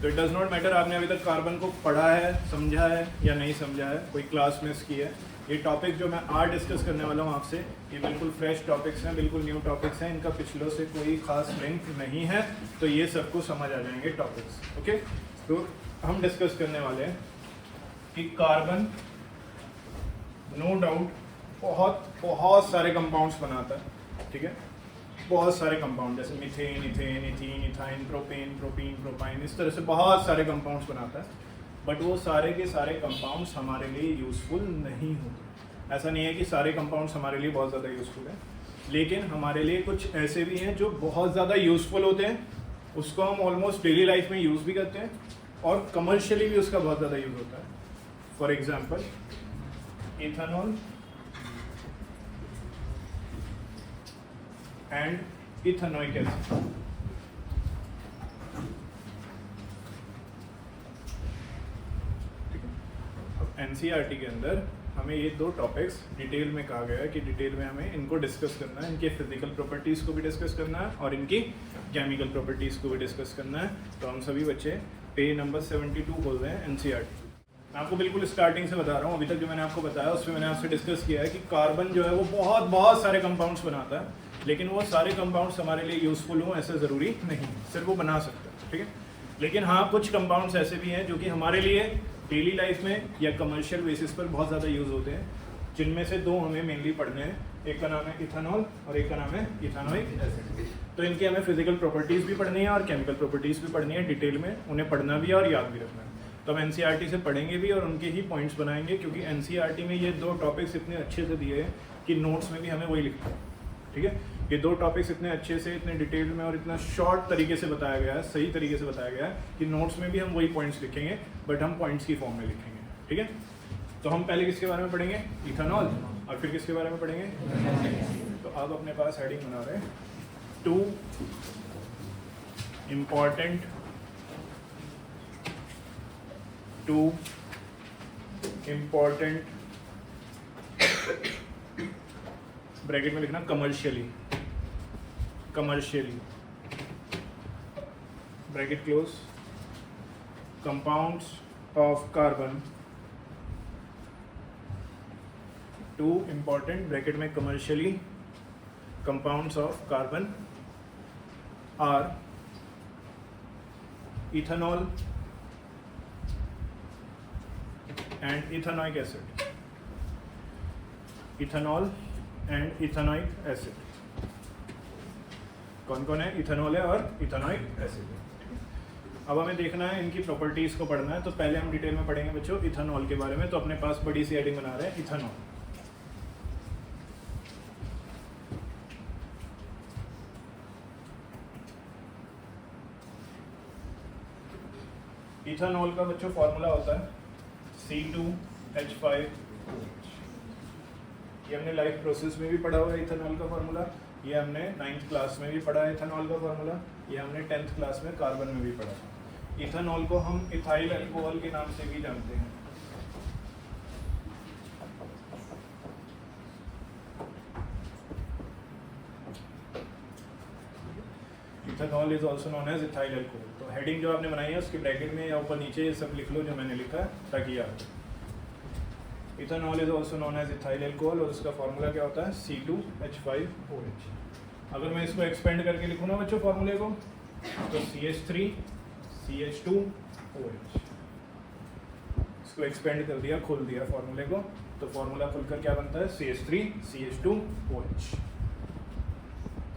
तो it does not matter आपने अभी तक कार्बन को पढ़ा है, समझा है या नहीं समझा है, कोई क्लास मिस की है। ये टॉपिक जो मैं आज डिस्कस करने वाला हूँ आपसे, ये बिल्कुल फ्रेश टॉपिक्स हैं, बिल्कुल न्यू टॉपिक्स हैं, इनका पिछलों से कोई खास लिंक नहीं है, तो ये सबको समझ आ जाएंगे टॉपिक्स। ओके, तो हम डिस्कस करने वाले हैं कि कार्बन नो डाउट बहुत सारे कंपाउंड्स बनाता है, ठीक है, बहुत सारे कंपाउंड, जैसे methane, ethane, ethene, ethyne, propane, propene, propyne, इस तरह से बहुत सारे कंपाउंड्स बनाता है। बट वो सारे के सारे कंपाउंड्स हमारे लिए यूज़फुल नहीं होते। ऐसा नहीं है कि सारे कंपाउंड्स हमारे लिए बहुत ज़्यादा यूज़फुल हैं, लेकिन हमारे लिए कुछ ऐसे भी हैं जो बहुत ज़्यादा यूज़फुल होते हैं, उसको हम ऑलमोस्ट डेली लाइफ में यूज़ भी करते हैं और कमर्शियली भी उसका बहुत ज़्यादा यूज़ होता है। For example ethanol and ethanoic acid. NCERT के अंदर हमें ये दो टॉपिक्स डिटेल में कहा गया है कि डिटेल में हमें इनको डिस्कस करना है, इनके फिजिकल प्रॉपर्टीज़ को भी डिस्कस करना है और इनकी केमिकल प्रॉपर्टीज़ को भी डिस्कस करना है। तो हम सभी बच्चे पेज नंबर 72 बोल रहे हैं एनसीईआरटी। मैं आपको बिल्कुल स्टार्टिंग से बता रहा हूँ, अभी तक जो मैंने आपको बताया उसमें मैंने आपसे डिस्कस किया है कि कार्बन जो है वो बहुत सारे कंपाउंड्स बनाता है, लेकिन वो सारे कंपाउंड्स हमारे लिए यूज़फुल हों ऐसा ज़रूरी नहीं, सिर्फ वो बना सकता है, ठीक है। लेकिन हाँ, कुछ कंपाउंड्स ऐसे भी हैं जो कि हमारे लिए डेली लाइफ में या कमर्शियल बेसिस पर बहुत ज़्यादा यूज़ होते हैं, जिनमें से दो हमें मेनली पढ़ने हैं। एक का नाम है इथेनॉल और एक का नाम है इथेनॉइक एसिड। तो इनकी हमें फिजिकल प्रॉपर्टीज़ भी पढ़नी है और केमिकल प्रॉपर्टीज़ भी पढ़नी है डिटेल में, उन्हें पढ़ना भी है और याद भी रखना है। तो हम एनसीईआरटी से पढ़ेंगे भी और उनके ही पॉइंट्स बनाएंगे, क्योंकि एनसीईआरटी में ये दो टॉपिक्स इतने अच्छे से दिए हैं कि नोट्स में भी हमें वही लिखना है, ठीक है। ये दो टॉपिक्स इतने अच्छे से, इतने डिटेल में और इतना शॉर्ट तरीके से बताया गया है, सही तरीके से बताया गया है कि नोट्स में भी हम वही पॉइंट्स लिखेंगे, बट हम पॉइंट्स की फॉर्म में लिखेंगे, ठीक है। तो हम पहले किसके बारे में पढ़ेंगे? इथेनॉल, और फिर किसके बारे में पढ़ेंगे? तो आप अपने पास हेडिंग बना रहे हैं, टू इम्पॉर्टेंट ब्रैकेट में लिखना commercially bracket close, compounds of carbon, two important bracket में commercially compounds of carbon are ethanol and ethanoic acid. Ethanol and ethanoic acid कौन कौन है? इथेनॉल है और इथेनॉइक एसिड है। अब हमें देखना है, इनकी प्रॉपर्टीज़ को पढ़ना है। तो पहले हम डिटेल में पढ़ेंगे बच्चों इथेनॉल के बारे में। तो अपने पास बड़ी सी हेडिंग बना रहे हैं इथेनॉल। इथेनॉल का बच्चों फॉर्मूला होता है C2H5OH। ये हमने लाइफ प्रोसेस में भी पढ़ा हुआ है इथेनॉल का फार्मूला, ये हमने 9th क्लास में भी पढ़ा है इथेनॉल का फार्मूला, ये हमने 10th क्लास में कार्बन में भी पढ़ा है। इथेनॉल को हम इथाइल अल्कोहल के नाम से भी जानते हैं। Ethanol is also known as ethyl alcohol. तो हेडिंग जो आपने बनाई है उसके ब्रैकेट में या ऊपर नीचे ये सब लिख लो जो मैंने लिखा है, ताकि याद। Ethanol is also known as ethyl alcohol और उसका फार्मूला क्या होता है? C2H5OH। अगर मैं इसको एक्सपेंड करके लिखूँ ना बच्चों फार्मूले को, तो CH3CH2OH। इसको एक्सपेंड कर दिया, खोल दिया फार्मूले को, तो फार्मूला खुलकर क्या बनता है? CH3CH2OH।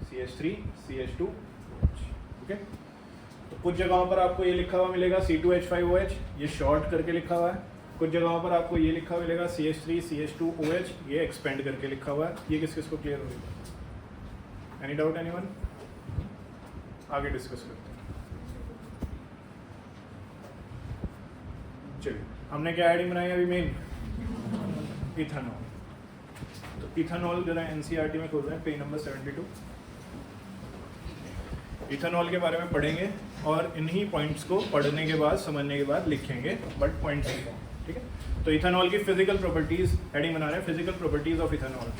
CH3CH2OH, okay. तो कुछ जगहों पर आपको ये लिखा हुआ मिलेगा C2H5OH, ये शॉर्ट करके लिखा हुआ है। कुछ जगहों पर आपको ये लिखा हुआ मिलेगा CH3CH2OH, ये एक्सपेंड करके लिखा हुआ है। ये किस किस को क्लियर हो गया? Any doubt anyone? आगे डिस्कस करते हैं। चलिए, हमने क्या हेडिंग बनाई अभी? Main ethanol. तो इथेनॉल जरा एनसीईआरटी में खोल रहे हैं, पेज नंबर 72। इथेनॉल के बारे में पढ़ेंगे और इन्हीं पॉइंट्स को पढ़ने के बाद, समझने के बाद लिखेंगे, बट पॉइंट्स की फॉर्म, ठीक है। तो इथेनॉल की फिजिकल प्रॉपर्टीज हेडिंग बना रहे हैं, physical properties of ethanol.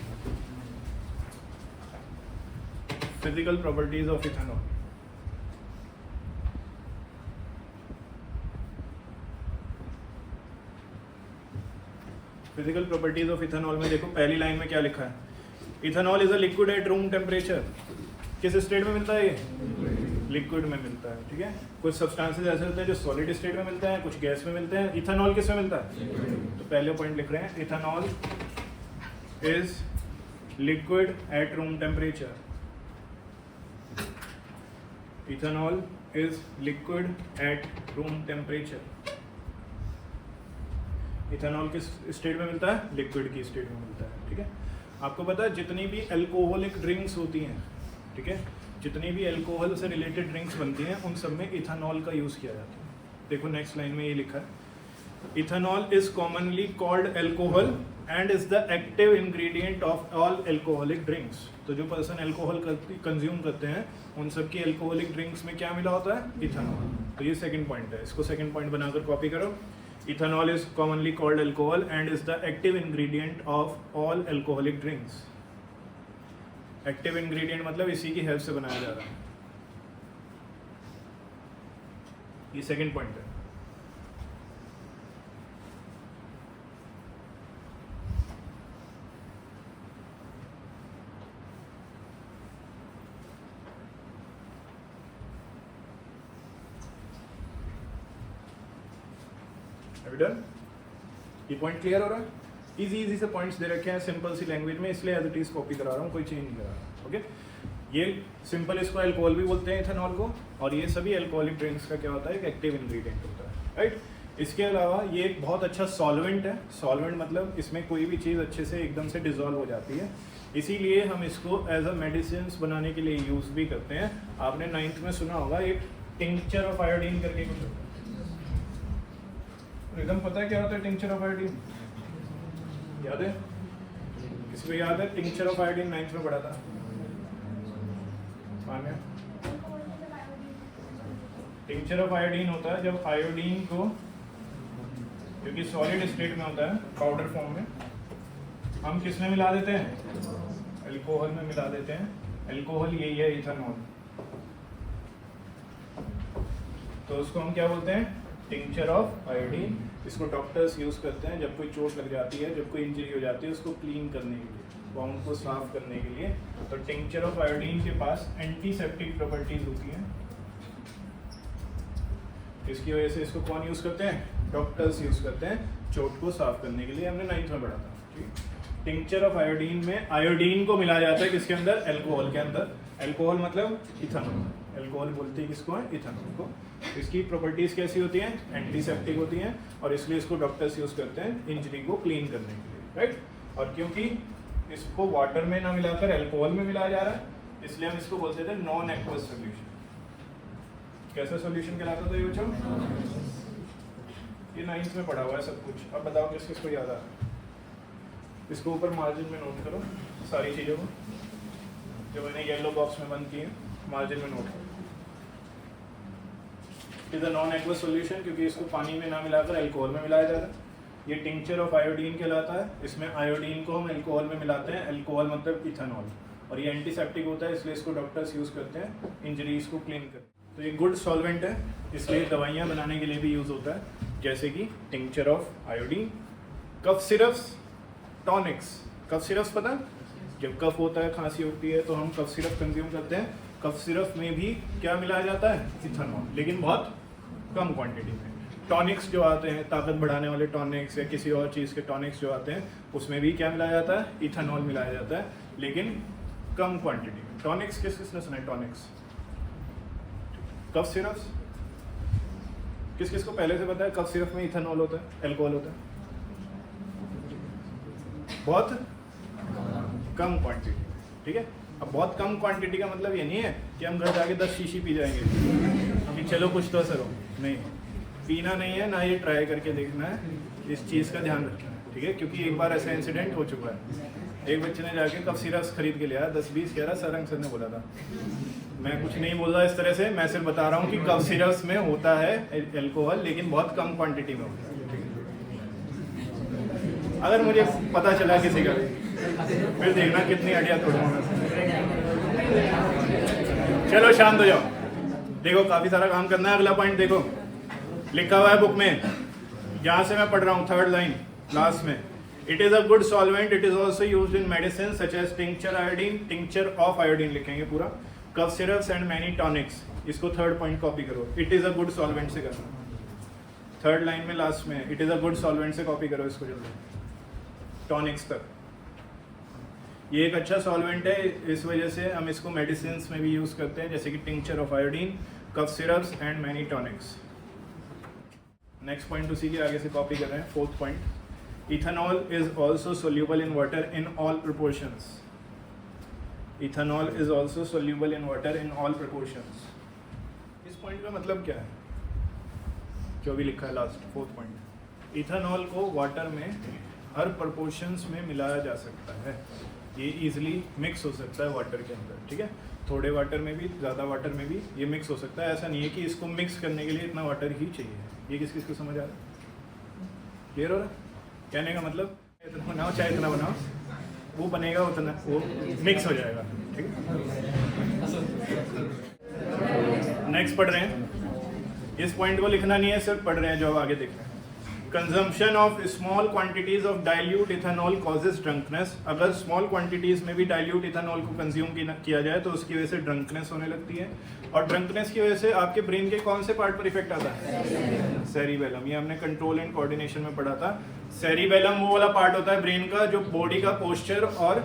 Physical properties of ethanol. Physical properties of ethanol में देखो पहली लाइन में क्या लिखा है, ethanol is a liquid at room temperature. किस स्टेट में मिलता है ये? लिक्विड में मिलता है, ठीक है। कुछ सब्सटेंसेस ऐसे होते हैं जो सॉलिड स्टेट में मिलते हैं, कुछ गैस में मिलते हैं। इथेनॉल किस में मिलता है? तो पहले पॉइंट लिख रहे हैं, ethanol is liquid at room temperature. Ethanol is liquid at room temperature. Ethanol किस स्टेट में मिलता है? लिक्विड की स्टेट में मिलता है, ठीक है। आपको पता है जितनी भी अल्कोहलिक ड्रिंक्स होती हैं, ठीक है, जितनी भी अल्कोहल से रिलेटेड ड्रिंक्स बनती हैं उन सब में इथेनॉल का यूज़ किया जाता है। देखो नेक्स्ट लाइन में ये लिखा है, ethanol is commonly called alcohol and is the active ingredient of all alcoholic drinks. तो जो पर्सन अल्कोहल कंज्यूम करते हैं उन सब की अल्कोहलिक ड्रिंक्स में क्या मिला होता है? इथेनॉल। तो ये सेकंड पॉइंट है, इसको सेकंड पॉइंट बनाकर कॉपी करो। Ethanol is commonly called alcohol and is the active ingredient of all alcoholic drinks. Active ingredient मतलब इसी की हेल्प से बनाया जा रहा है। ये सेकंड पॉइंट है। डन? ये पॉइंट क्लियर हो रहा है? इजी से पॉइंट्स दे रखे हैं सिंपल सी लैंग्वेज में, इसलिए एज इट इज कॉपी करा रहा हूँ, कोई चेंज नहीं करा रहा। ओके, ये सिंपल, इसको अल्कोहल भी बोलते हैं इथेनॉल को, और ये सभी अल्कोहलिक ड्रिंक्स का क्या होता है? एक एक्टिव इंग्रेडिएंट होता है, राइट। इसके अलावा ये एक बहुत अच्छा सॉल्वेंट है। सॉल्वेंट मतलब इसमें कोई भी चीज़ अच्छे से एकदम से डिजोल्व हो जाती है, इसीलिए हम इसको एज अ मेडिसिन बनाने के लिए यूज़ भी करते हैं। आपने 9th में सुना होगा एक टिंक्चर ऑफ आयोडीन करके कुछ होता है। एकदम पता है क्या होता है टिंक्चर ऑफ आयोडीन? याद है? किसी को याद है? टिंक्चर ऑफ आयोडीन 9th में पढ़ा था। मान्य? टिंक्चर ऑफ आयोडीन होता है जब आयोडीन को, क्योंकि सॉलिड स्टेट में होता है पाउडर फॉर्म में, हम किस में मिला देते हैं? अल्कोहल में मिला देते हैं। अल्कोहल यही है इथेनॉल, तो उसको हम क्या बोलते हैं? Tincture of iodine. इसको डॉक्टर्स यूज़ करते हैं जब कोई चोट लग जाती है, जब कोई इंजरी हो जाती है, उसको क्लीन करने के लिए, वाउंड को साफ करने के लिए। तो टिंक्चर ऑफ आयोडीन के पास एंटीसेप्टिक प्रॉपर्टीज होती हैं, इसकी वजह से इसको कौन यूज़ करते हैं? डॉक्टर्स यूज़ करते हैं चोट को साफ करने के लिए। हमने 9th में पढ़ा था, ठीक। टिंक्चर ऑफ आयोडीन में आयोडीन को मिलाया जाता है किसके अंदर? अल्कोहल के अंदर। अल्कोहल मतलब इथेनॉल, अल्कोहल बोलते हैं किसको? है इथेनॉल को। इसकी प्रॉपर्टीज कैसी होती हैं? एंटीसेप्टिक होती हैं, और इसलिए इसको डॉक्टर्स यूज़ करते हैं इंजरी को क्लीन करने के लिए, राइट। और क्योंकि इसको वाटर में ना मिलाकर अल्कोहल में मिलाया जा रहा है, इसलिए हम इसको बोलते थे नॉन एक्वस सोल्यूशन। कैसा सोल्यूशन कहलाता था ये बच्चों? ये 9th में पढ़ा हुआ है सब कुछ। अब बताओ किस किसको याद आ रहा है? इसको ऊपर मार्जिन में नोट करो सारी चीज़ों को, जो मैंने येलो बॉक्स में बंद की है, मार्जिन में नोट करो। Is a non aqueous solution क्योंकि इसको पानी में ना मिलाकर अल्कोहल में मिलाया जाता है। ये टिंक्चर ऑफ आयोडीन कहलाता है। इसमें आयोडीन को हम अल्कोहल में मिलाते हैं, अल्कोहल मतलब इथेनॉल, और ये एंटीसेप्टिक होता है, इसलिए इसको डॉक्टर्स यूज़ करते हैं इंजरीज को क्लीन करते हैं। तो ये गुड सॉल्वेंट है, इसलिए दवाइयाँ बनाने के लिए भी यूज़ होता है, जैसे कि tincture of iodine. Cough syrups, tonics. Cough syrups पता है? जब कफ होता है, खांसी होती है, तो हम कफ सिरप कंज्यूम करते हैं। कफ सिरप में भी क्या मिलाया जाता है? इथेनॉल, लेकिन बहुत कम क्वांटिटी में। टॉनिक्स जो आते हैं, ताकत बढ़ाने वाले टॉनिक्स या किसी और चीज़ के टॉनिक्स जो आते हैं, उसमें भी क्या मिलाया जाता है? इथेनॉल मिलाया जाता है, लेकिन कम क्वांटिटी में। टॉनिक्स किस किसने सुना है? टॉनिक्स, कफ सिरप्स किस किस को पहले से पता है? कफ सिरप में इथेनॉल होता है, अल्कोहल होता है, बहुत कम क्वांटिटी, ठीक है। अब बहुत कम क्वांटिटी का मतलब ये नहीं है कि हम घर जाके 10 शीशी पी जाएंगे अभी चलो कुछ तो असर हो, नहीं, पीना नहीं है ना, ये ट्राई करके देखना है, इस चीज़ का ध्यान रखना है, ठीक है। क्योंकि एक बार ऐसा इंसिडेंट हो चुका है, एक बच्चे ने जाके कफ सिरप्स खरीद के लिया 10-20 कह रहा, सरंग सर ने बोला था। मैं कुछ नहीं बोल रहा इस तरह से, मैं सिर्फ बता रहा हूँ कि कफ सिरप्स में होता है अल्कोहल, लेकिन बहुत कम क्वांटिटी में होता है। अगर मुझे पता चला किसी का भी, फिर देखना कितनी अड़िया तोड़ूंगा। चलो शांत हो जाओ, देखो काफ़ी सारा काम करना है। अगला पॉइंट देखो, लिखा हुआ है बुक में, यहाँ से मैं पढ़ रहा हूँ 3rd लाइन लास्ट में, it is a good solvent, it is also use in medicine such as tincture iodine, tincture of iodine लिखेंगे पूरा, cough syrups and many tonics. इसको थर्ड पॉइंट कॉपी करो, it is a good solvent से करना, third line में last में it is a good solvent से copy करो इसको जल्दी, टॉनिक्स तक। ये एक अच्छा सॉल्वेंट है, इस वजह से हम इसको मेडिसिन में भी यूज़ करते हैं, जैसे कि tincture of iodine, cough syrups and many tonics. Next point उसी के आगे से कॉपी कर रहे हैं, fourth point, ethanol is also soluble in water in all proportions. Ethanol is also soluble in water in all proportions. इस point का मतलब क्या है, जो भी लिखा है लास्ट फोर्थ पॉइंट, इथेनॉल को वाटर में हर प्रोपोर्शंस में मिलाया जा सकता है, ये इजीली मिक्स हो सकता है वाटर के अंदर, ठीक है, थोड़े वाटर में भी ज़्यादा वाटर में भी ये मिक्स हो सकता है। ऐसा नहीं है कि इसको मिक्स करने के लिए इतना वाटर ही चाहिए। ये किस किस को समझ आ रहा है, क्लियर हो रहा है? कहने का मतलब इतना बनाओ चाहे इतना बनाओ, वो बनेगा उतना, वो मिक्स हो जाएगा, ठीक है। नेक्स्ट पढ़ रहे हैं, इस पॉइंट को लिखना नहीं है, सिर्फ पढ़ रहे हैं जो आगे देख रहे हैं। Consumption of small quantities of dilute ethanol causes drunkenness. अगर स्मॉल क्वांटिटीज में भी डाइल्यूट इथेनॉल को कंज्यूम किया जाए तो उसकी वजह से ड्रंकनेस होने लगती है, और ड्रंकनेस की वजह से आपके ब्रेन के कौन से पार्ट पर इफेक्ट आता है, सेरिबेलम। ये हमने कंट्रोल एंड कोऑर्डिनेशन में पढ़ा था। सेरिबेलम वो वाला पार्ट होता है ब्रेन का जो बॉडी का पोस्चर और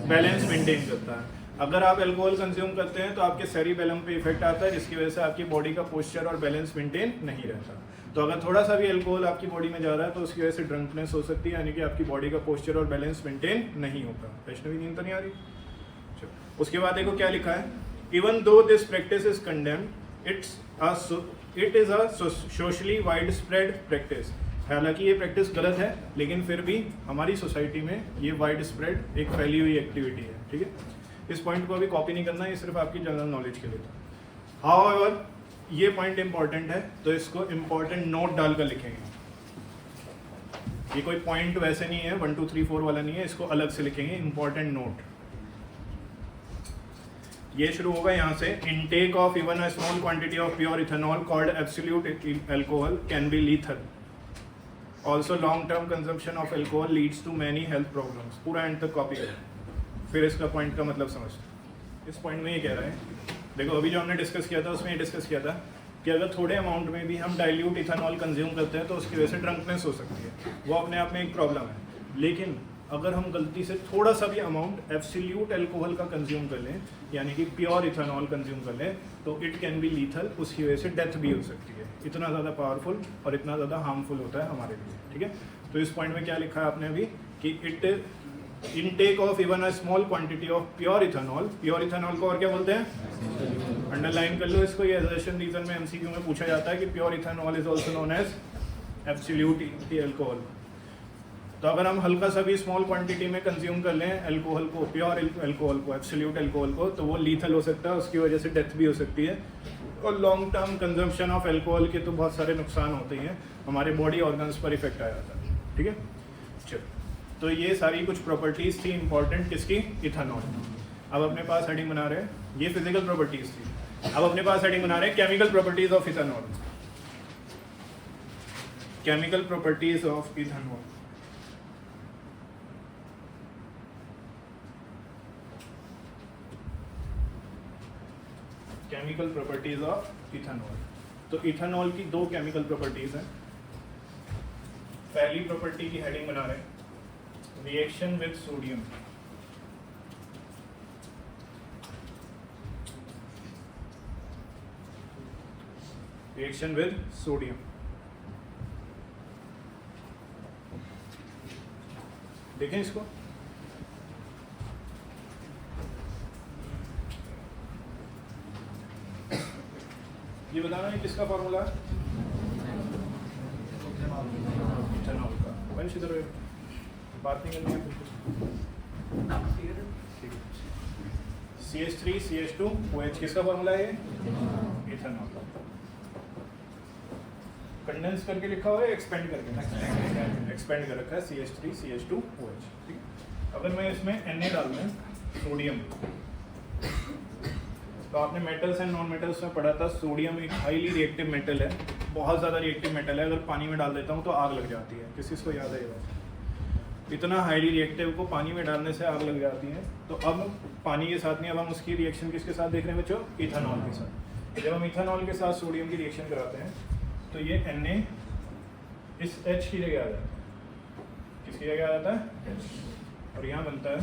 बैलेंस मेंटेन करता है। अगर आप अल्कोहल कंज्यूम करते हैं तो आपके सेरिबेलम पे इफेक्ट आता है, जिसकी वजह से आपकी बॉडी का पोस्चर और बैलेंस मेंटेन नहीं रहता। तो अगर थोड़ा सा भी अल्कोहल आपकी बॉडी में जा रहा है तो उसकी वजह से ड्रंकनेस हो सकती है, यानी कि आपकी बॉडी का पोस्चर और बैलेंस मेंटेन नहीं होता। वैष्णवी नींद तो नहीं आ रही? चलो, उसके बाद देखो क्या लिखा है, even though this practice is condemned it is a socially wide spread practice. हालांकि ये प्रैक्टिस गलत है, लेकिन फिर भी हमारी सोसाइटी में ये वाइड स्प्रेड एक फैली हुई एक्टिविटी है, ठीक है। इस पॉइंट को अभी कॉपी नहीं करना, ये सिर्फ आपकी जनरल नॉलेज के लिए था। हाउएवर ये पॉइंट इंपॉर्टेंट है तो इसको इंपॉर्टेंट नोट डालकर लिखेंगे। ये कोई पॉइंट वैसे नहीं है 1 2 3 4 वाला नहीं है, इसको अलग से लिखेंगे, इंपॉर्टेंट नोट। ये शुरू होगा यहाँ से, intake of even a small quantity of pure ethanol called absolute alcohol can be lethal. Also long term consumption of alcohol leads to many health problems. पूरा एंड तक कॉपी करें, फिर इसका पॉइंट का मतलब समझते। इस पॉइंट में ये कह रहा है, देखो अभी जो हमने डिस्कस किया था उसमें ये डिस्कस किया था कि अगर थोड़े अमाउंट में भी हम डाइल्यूट इथेनॉल कंज्यूम करते हैं तो उसकी वजह से ड्रंकनेस हो सकती है, वो अपने आप में एक प्रॉब्लम है। लेकिन अगर हम गलती से थोड़ा सा भी अमाउंट एब्सोल्यूट अल्कोहल का कंज्यूम कर लें, यानी कि प्योर इथेनॉल कंज्यूम कर लें, तो इट कैन बी लीथल, उसकी वजह से डेथ भी हो सकती है। इतना ज़्यादा पावरफुल और इतना ज़्यादा हार्मफुल होता है हमारे लिए, ठीक है। तो इस पॉइंट में क्या लिखा है आपने अभी कि it intake of even a small quantity of pure ethanol, pure ethanol को और क्या बोलते हैं, अंडरलाइन कर लो इसको, ये एजर्शन रीजन में एमसीक्यू में पूछा जाता है कि pure ethanol is also known as absolute alcohol. तो अगर हम हल्का सा भी स्मॉल क्वांटिटी में कंज्यूम कर लें अल्कोहल को, प्योर अल्कोहल को, एब्सोल्यूट अल्कोहल को, तो वो लीथल हो सकता है, उसकी वजह से डेथ भी हो सकती है। और long term consumption of alcohol के तो बहुत सारे नुकसान होते हैं, हमारे बॉडी ऑर्गन्स पर इफेक्ट आ जाता है, ठीक है। चलो, तो ये सारी कुछ प्रॉपर्टीज़ थी इंपॉर्टेंट किसकी, इथेनॉल। अब अपने पास हेडिंग बना रहे हैं, ये फिजिकल प्रॉपर्टीज़ थी। अब अपने पास हेडिंग बना रहे हैं chemical properties of ethanol. Chemical properties of ethanol. Chemical properties of ethanol. तो इथेनॉल की दो केमिकल प्रॉपर्टीज हैं। पहली प्रॉपर्टी की हेडिंग बना रहे हैं reaction with sodium. Reaction with sodium, देखें इसको। ये बताना है किसका फॉर्मूला है, इथेनॉल का। वंश इधर बात नहीं करनी है, CH3 CH2 OH किसका फॉर्मूला है, इथेनॉल का। कंडेंस करके लिखा हुआ है, एक्सपेंड करके, एक्सपेंड कर रखा है CH3 CH2 OH, ठीक। अगर मैं इसमें Na डाल दूं, सोडियम, तो आपने मेटल्स एंड नॉन मेटल्स में पढ़ा था, सोडियम एक हाईली रिएक्टिव मेटल है, बहुत ज़्यादा रिएक्टिव मेटल है। अगर पानी में डाल देता हूँ तो आग लग जाती है, किसी को याद है ये बात। इतना हाईली रिएक्टिव को पानी में डालने से आग लग जाती है। तो अब पानी के साथ नहीं, अब हम उसकी रिएक्शन किसके साथ देख रहे हैं बच्चों? इथेनॉल के साथ। जब हम इथेनॉल के साथ सोडियम की रिएक्शन कराते हैं तो ये Na इस H की जगह आ जाता है। किसकी जगह आ जाता है? और यहाँ बनता है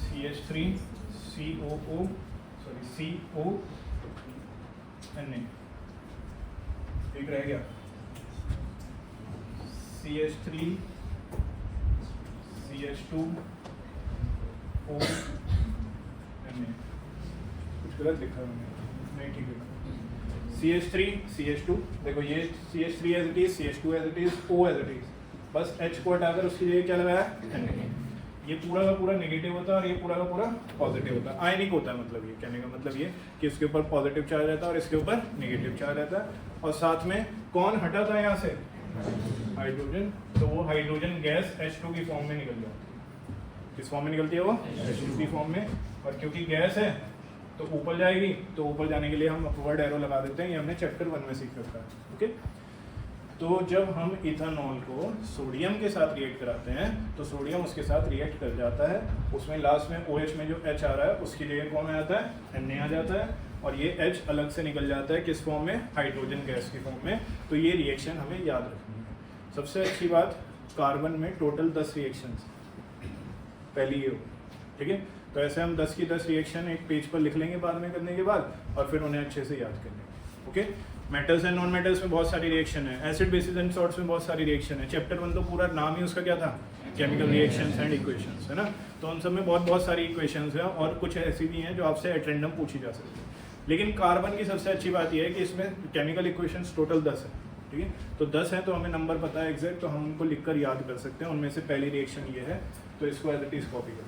CH3COO Na। ठीक रह गया CH3 CH2 O Na। कुछ गलत लिखा है मैंने? नहीं, ठीक है। CH3 CH2, देखो ये CH3 as it is, CH2 as it is, O as it is, बस H को हटाकर उसकी जगह क्या लगाया? Na। ये पूरा का पूरा नेगेटिव होता है और ये पूरा का पूरा पॉजिटिव होता है, आयनिक होता है। मतलब ये कहने का मतलब ये कि इसके ऊपर पॉजिटिव चार्ज रहता है और इसके ऊपर नेगेटिव चार्ज रहता है। और साथ में कौन हटा था यहाँ से? हाइड्रोजन। तो वो हाइड्रोजन गैस H2 की फॉर्म में निकल जाती है। किस फॉर्म में निकलती है वो? H2 की फॉर्म में। और क्योंकि गैस है तो ऊपर जाएगी, तो ऊपर जाने के लिए हम अपवर्ड एरो लगा देते हैं। ये हमने चैप्टर 1 में सीख रखा है। ओके, तो जब हम इथेनॉल को सोडियम के साथ रिएक्ट कराते हैं तो सोडियम उसके साथ रिएक्ट कर जाता है, उसमें लास्ट में OH में जो H आ रहा है उसकी जगह कौन आ जाता है? Na आ जाता है। और ये H अलग से निकल जाता है किस फॉर्म में? हाइड्रोजन गैस की फॉर्म में। तो ये रिएक्शन हमें याद रखनी है। सबसे अच्छी बात, कार्बन में टोटल 10 रिएक्शंस, पहली ये हो, ठीक है। तो ऐसे हम 10 की 10 रिएक्शन एक पेज पर लिख लेंगे बाद में करने के बाद, और फिर उन्हें अच्छे से याद कर लेंगे। Okay, metals and non metals में बहुत सारी रिएक्शन है, एसिड बेसिस एंड सॉल्ट्स में बहुत सारी रिएक्शन है। चैप्टर 1 तो पूरा नाम ही उसका क्या था? केमिकल रिएक्शंस एंड इक्वेशंस, है ना। तो उन सब में बहुत सारी इक्वेशंस हैं और कुछ ऐसी भी हैं जो आपसे एट रैंडम पूछी जा सकती है। लेकिन कार्बन की सबसे अच्छी बात यह है कि इसमें केमिकल इक्वेशंस टोटल 10 है, ठीक है। तो 10 है तो हमें नंबर पता है एग्जैक्ट, तो हम उनको लिखकर याद कर सकते हैं। उनमें से पहली रिएक्शन ये है, तो इसको एज इट इज कॉपी कर लो।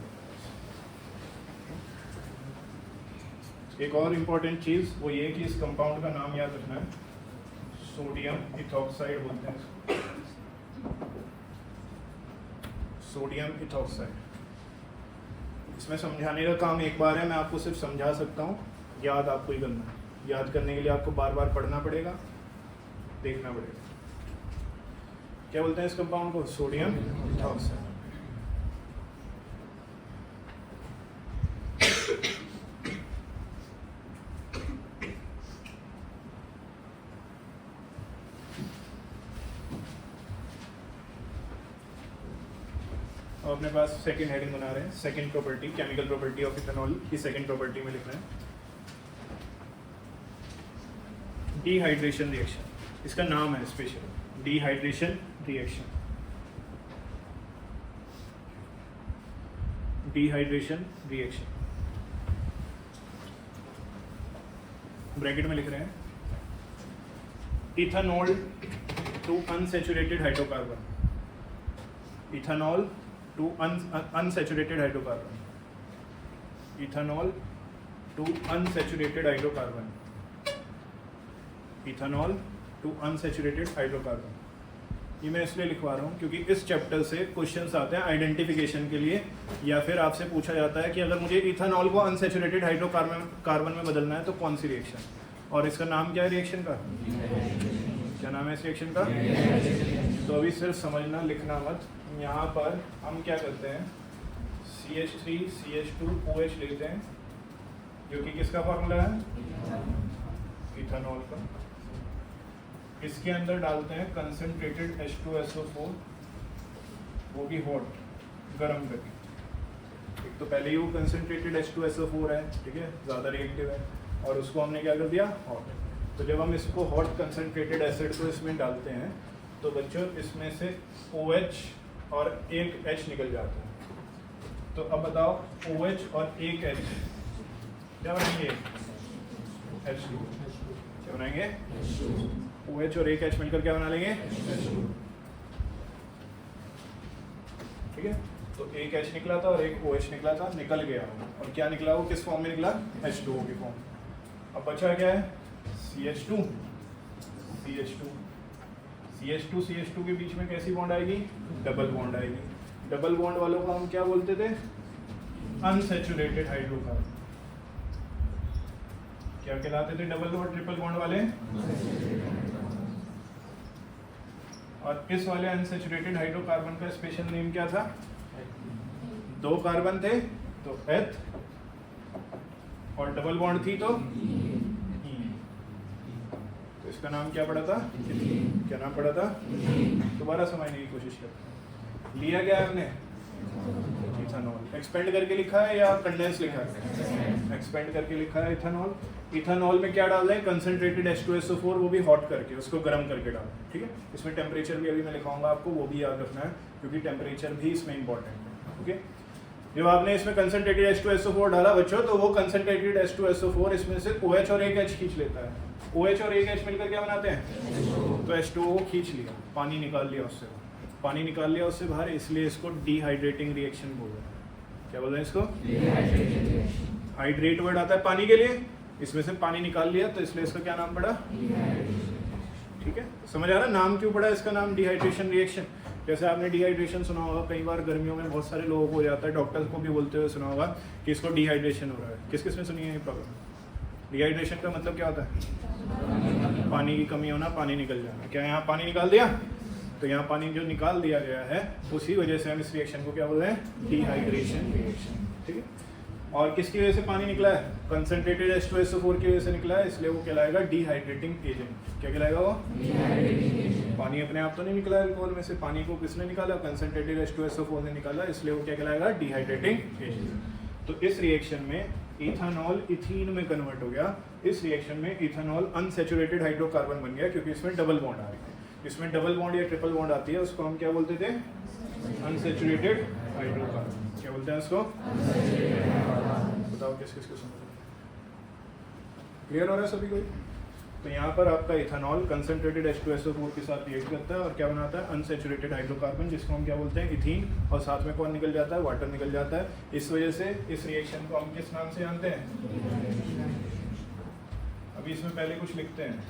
एक और इम्पॉर्टेंट चीज़ वो ये कि इस कंपाउंड का नाम याद रखना है, सोडियम इथॉक्साइड बोलते हैं इसको, सोडियम इथॉक्साइड। इसमें समझाने का काम एक बार है, मैं आपको सिर्फ समझा सकता हूँ, याद आपको ही करना है। याद करने के लिए आपको बार बार पढ़ना पड़ेगा, देखना पड़ेगा। क्या बोलते हैं इस कंपाउंड को? Sodium ethoxide. अपने पास सेकंड हेडिंग बना रहे हैं, second property, chemical property of ethanol की सेकंड प्रॉपर्टी में लिख रहे हैं डिहाइड्रेशन रिएक्शन। इसका नाम है special, dehydration reaction. Dehydration reaction bracket में लिख रहे हैं ethanol to unsaturated hydrocarbon, ethanol to unsaturated hydrocarbon, ethanol to unsaturated hydrocarbon, ethanol to unsaturated hydrocarbon। ये मैं इसलिए लिखवा रहा हूँ क्योंकि इस चैप्टर से क्वेश्चंस आते हैं आइडेंटिफिकेशन के लिए, या फिर आपसे पूछा जाता है कि अगर मुझे इथेनॉल को अनसैचुरेटेड हाइड्रोकार्बन में बदलना है तो कौन सी रिएक्शन, और इसका नाम क्या है रिएक्शन का? क्या नाम है इस रिएक्शन का? तो अभी सिर्फ समझना, लिखना मत। यहाँ पर हम क्या करते हैं, CH3 CH2 OH लेते हैं, जो कि किसका फार्मूला है? इथेनॉल का। इसके अंदर डालते हैं कंसंट्रेटेड H2SO4, वो भी हॉट, गर्म करके। एक तो पहले ही वो कंसंट्रेटेड H2SO4 है, ठीक है, ज़्यादा रिएक्टिव है, और उसको हमने क्या कर दिया? हॉट। तो जब हम इसको हॉट कंसंट्रेटेड एसिड को इसमें डालते हैं तो बच्चों इसमें से OH और एक H निकल जाता है। तो अब बताओ OH और एक H क्या बनाएंगे? H2। क्या बनाएंगे? OH और एक H मिलकर क्या बना लेंगे? ठीक है, तो एक H निकला था और एक OH निकला था, निकल गया। और क्या निकला? वो किस फॉर्म में निकला? H2O की फॉर्म। अब बचा क्या है? CH2 CH2 के बीच में कैसी बॉन्ड आएगी? डबल बॉन्ड आएगी। डबल बॉन्ड वालों को हम क्या बोलते थे? Unsaturated hydrocarbon. क्या कहलाते थे डबल और ट्रिपल बॉन्ड वाले? और इस वाले अनसैचुरेटेड हाइड्रोकार्बन का स्पेशल नेम क्या था? 2 कार्बन थे तो एथ, और डबल बॉन्ड थी तो तो इसका नाम क्या पड़ा था? क्या नाम पड़ा था? दोबारा समझने की कोशिश करते हैं। लिया क्या हमने? इथेनॉल। एक्सपेंड करके लिखा है या कंडेंस लिखा है? एक्सपेंड करके लिखा है इथेनॉल। इथेनॉल में क्या डाल रहे हैं? कंसंट्रेटेड H2SO4, वो भी हॉट करके, उसको गर्म करके डाल, ठीक है। इसमें टेम्परेचर भी अभी मैं लिखाऊंगा आपको, वो भी याद रखना है क्योंकि टेम्परेचर भी इसमें इंपॉर्टेंट है, ओके। जब आपने इसमें कंसंट्रेटेड H2SO4 डाला बच्चों, तो वो कंसंट्रेटेड H2SO4 इसमें से OH और एक H खींच लेता है। OH और एक H मिलकर क्या बनाते हैं? तो H2O खींच लिया, पानी निकाल लिया उससे, पानी निकाल लिया उससे बाहर, इसलिए इसको डिहाइड्रेटिंग रिएक्शन बोल रहे हैं। क्या बोल रहे हैं इसको? हाइड्रेट वर्ड आता है पानी के लिए, इसमें से पानी निकाल लिया तो इसलिए इसका क्या नाम पड़ा? ठीक है, समझ आ रहा है नाम क्यों पड़ा इसका नाम डिहाइड्रेशन रिएक्शन? जैसे आपने डिहाइड्रेशन सुना होगा, कई बार गर्मियों में बहुत सारे लोगों को हो जाता है, डॉक्टर्स को भी बोलते हुए सुना होगा कि इसको डिहाइड्रेशन हो रहा है। किस किस में सुनी है ये प्रॉब्लम? डिहाइड्रेशन का मतलब क्या होता है? पानी की कमी होना, पानी निकल जाना। क्या यहाँ पानी निकाल दिया? तो यहाँ पानी जो निकाल दिया गया है उसी वजह से हम इस रिएक्शन को क्या बोल रहे हैं? डिहाइड्रेशन रिएक्शन, ठीक है। और किसकी वजह से पानी निकला है? कंसंट्रेटेड H2SO4 की वजह से निकला है, इसलिए वो कहलाएगा डिहाइड्रेटिंग एजेंट। क्या कहलाएगा वो? पानी अपने आप तो नहीं निकला अल्कोहल में से, पानी को किसने निकाला? कंसंट्रेटेड H2SO4 ने निकाला, इसलिए वो क्या कहलाएगा? Dehydrating agent. तो इस रिएक्शन में इथेनॉल इथीन में कन्वर्ट हो गया। इस रिएक्शन में इथेनॉल अनसैचुरेटेड हाइड्रोकार्बन बन गया क्योंकि इसमें डबल बॉन्ड आ रही है। इसमें डबल बॉन्ड या ट्रिपल बॉन्ड आती है, उसको हम क्या बोलते थे? Unsaturated hydrocarbon. क्या बोलते हैं उसको? बताओ किस किस को समझ क्लियर हो रहा है सभी को? तो यहाँ पर आपका इथेनॉल कंसंट्रेटेड H2SO4 के साथ रिएक्ट करता है और क्या बनाता है? अनसैचुरेटेड हाइड्रोकार्बन, जिसको हम क्या बोलते हैं? इथीन। और साथ में कौन निकल जाता है? वाटर निकल जाता है। इस वजह से इस रिएक्शन को हम किस नाम से जानते हैं? अभी इसमें पहले कुछ लिखते हैं,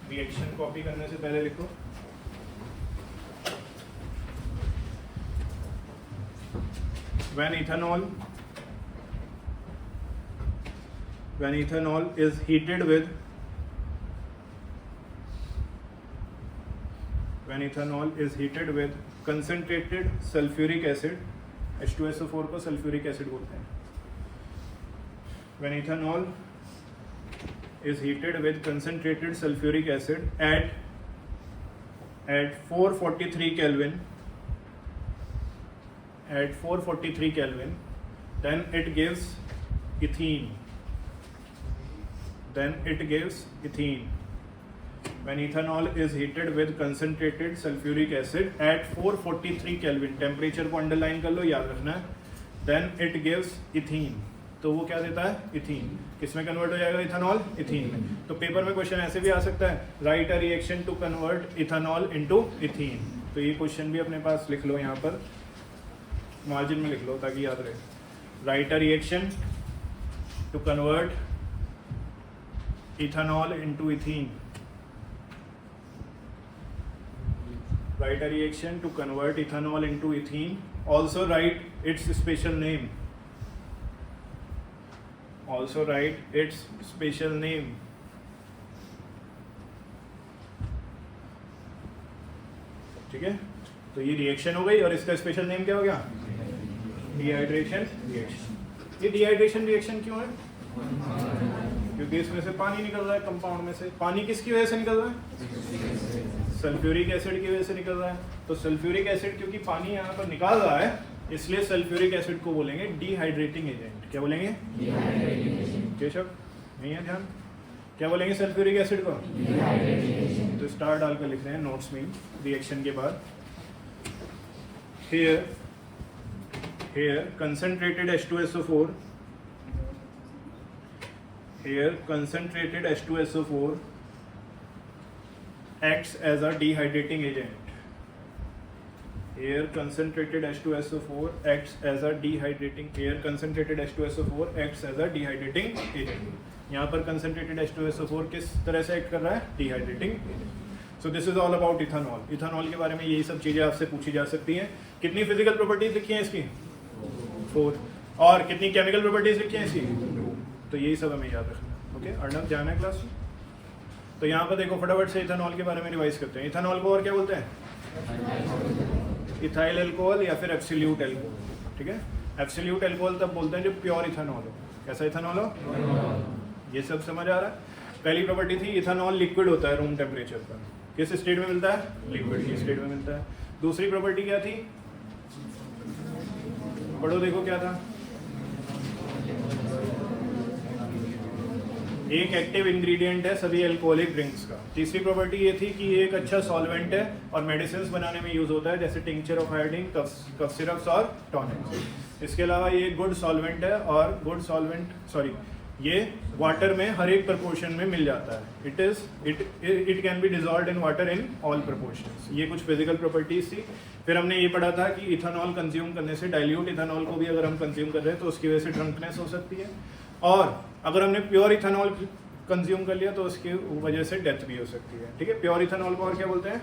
रिएक्शन कॉपी करने से पहले लिखो। When ethanol is heated with concentrated sulfuric acid, H2SO4 को सल्फ्यूरिक एसिड बोलते हैं। When ethanol is heated with concentrated sulfuric acid at 443 Kelvin, then it gives ethene. When ethanol is heated with concentrated sulfuric acid at 443 Kelvin, temperature को underline कर लो, याद रखना है, then it gives ethene. तो वो क्या देता है? इथीन। किसमें कन्वर्ट हो जाएगा इथेनॉल? इथीन में। तो पेपर में क्वेश्चन ऐसे भी आ सकता है, write a reaction to convert ethanol into ethene. तो ये क्वेश्चन भी अपने पास लिख लो, यहाँ पर मार्जिन में लिख लो ताकि याद रहे। Write a reaction to convert ethanol into ethene. Write a reaction to convert ethanol into ethene. Also write its special name. ठीक है, तो ये रिएक्शन हो गई और इसका स्पेशल नेम क्या हो गया? Dehydration reaction. ये डिहाइड्रेशन रिएक्शन क्यों है? क्योंकि इसमें से पानी निकल रहा है, कंपाउंड में से। पानी किसकी वजह से निकल रहा है? सल्फ्यूरिक एसिड की वजह से निकल रहा है। तो सल्फ्यूरिक एसिड क्योंकि पानी यहाँ पर निकाल रहा है, इसलिए सल्फ्यूरिक एसिड को बोलेंगे डिहाइड्रेटिंग एजेंट। क्या बोलेंगे? केशव नहीं है ध्यान? क्या बोलेंगे सल्फ्यूरिक एसिड को? तो स्टार डालकर लिख रहे हैं नोट्स में रिएक्शन के बाद। Here concentrated H2SO4 acts as a dehydrating agent. Concentrated H2SO4 acts as a dehydrating agent. यहाँ पर concentrated H2SO4 किस तरह से एक्ट कर रहा है? Dehydrating agent. So this is all about ethanol. Ethanol के बारे में यही सब चीज़ें आपसे पूछी जा सकती हैं। कितनी फिजिकल प्रॉपर्टीज लिखी हैं इसकी? 4। और कितनी केमिकल प्रॉपर्टीज लिखी हैं इसकी? 2। तो यही सब हमें याद रखना है। ओके, अर्नब जाना है क्लास? तो यहाँ पर देखो फटाफट से इथेनॉल के बारे में रिवाइज करते हैं। इथेनॉल को और क्या बोलते हैं? इथाइल अल्कोहल या फिर एब्सोल्यूट अल्कोहल। ठीक है, एब्सोल्यूट अल्कोहल तब बोलते हैं जब प्योर इथेनॉल हो। कैसा इथेनॉल हो? ये सब समझ आ रहा है? पहली प्रॉपर्टी थी इथेनॉल लिक्विड होता है रूम टेम्परेचर पर। किस स्टेट में मिलता है? लिक्विड की स्टेट में मिलता है। दूसरी प्रॉपर्टी क्या थी? पढ़ो देखो क्या था। एक एक्टिव इंग्रेडिएंट है सभी अल्कोहलिक ड्रिंक्स का। तीसरी प्रॉपर्टी ये थी कि ये एक अच्छा सॉल्वेंट है और मेडिसिन बनाने में यूज होता है, जैसे tincture of iodine, cough syrups और टॉनिक्स। इसके अलावा ये गुड सॉल्वेंट है और ये वाटर में हर एक प्रपोर्शन में मिल जाता है। It can be dissolved in water in all proportions. ये कुछ फिजिकल प्रॉपर्टीज थी। फिर हमने ये पढ़ा था कि इथेनॉल कंज्यूम करने से, डाइल्यूट इथेनॉल को भी अगर हम कंज्यूम कर रहे हैं तो उसकी वजह से ड्रंकनेस हो सकती है, और अगर हमने प्योर इथेनॉल कंज्यूम कर लिया तो उसकी वजह से डेथ भी हो सकती है। ठीक है, प्योर इथेनॉल को और क्या बोलते हैं?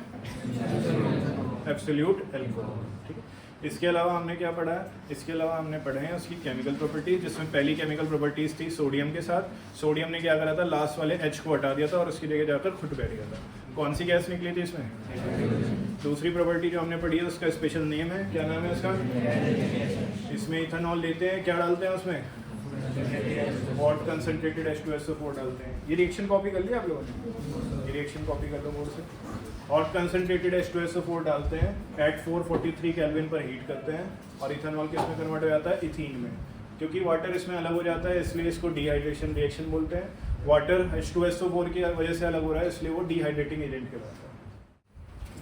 Absolute alcohol. ठीक है, इसके अलावा हमने क्या पढ़ा है? इसके अलावा हमने पढ़े हैं उसकी केमिकल प्रॉपर्टीज, जिसमें पहली केमिकल प्रॉपर्टीज थी सोडियम के साथ। सोडियम ने क्या करा था? लास्ट वाले H को हटा दिया था और उसकी जगह जाकर खुद बैठ गया था। कौन सी गैस निकली थी इसमें? दूसरी प्रॉपर्टी जो हमने पढ़ी है उसका स्पेशल नेम है, क्या नाम है उसका? इसमें इथेनॉल लेते हैं, क्या डालते हैं उसमें? हॉट कंसंट्रेटेड H2SO4 डालते हैं। ये रिएक्शन कॉपी कर लिया आप लोगों ने? ये रिएक्शन कॉपी कर लो बोर्ड से। हॉट कंसंट्रेटेड H2SO4 डालते हैं, एट 443 केल्विन पर हीट करते हैं और इथेनॉल किस में कन्वर्ट हो जाता है? इथीन में। क्योंकि वाटर इसमें अलग हो जाता है इसलिए इसको डिहाइड्रेशन रिएक्शन बोलते हैं। वाटर H2SO4 की वजह से अलग हो रहा है इसलिए वो डिहाइड्रेटिंग एजेंट कहलाता है।